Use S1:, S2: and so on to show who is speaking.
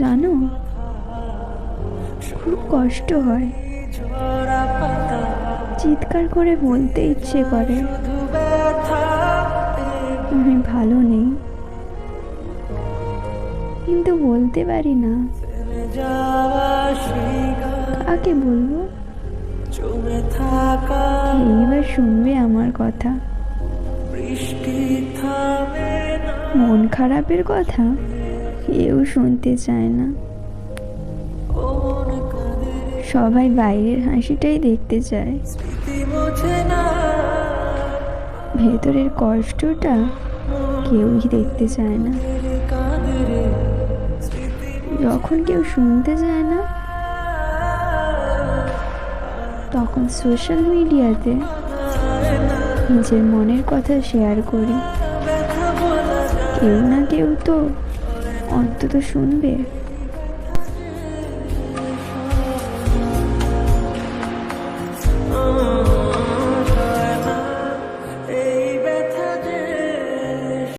S1: জানো, খুব কষ্ট হয়, চিৎকার করে বলতে ইচ্ছে করে আমি ভালো নেই, কিন্তু বলতে পারি না। কাকে বলবো? এইবার শুনবে আমার কথা? মন খারাপের কথা কেউ শুনতে চায় না, সবাই বাইরের হাসিটাই দেখতে চায়, ভেতরের কষ্টটা কেউই দেখতে চায় না। যখন কেউ শুনতে চায় না, তখন সোশ্যাল মিডিয়াতে নিজের মনের কথা শেয়ার করি। কেউ না কেউ তো অন্তত শুনবে।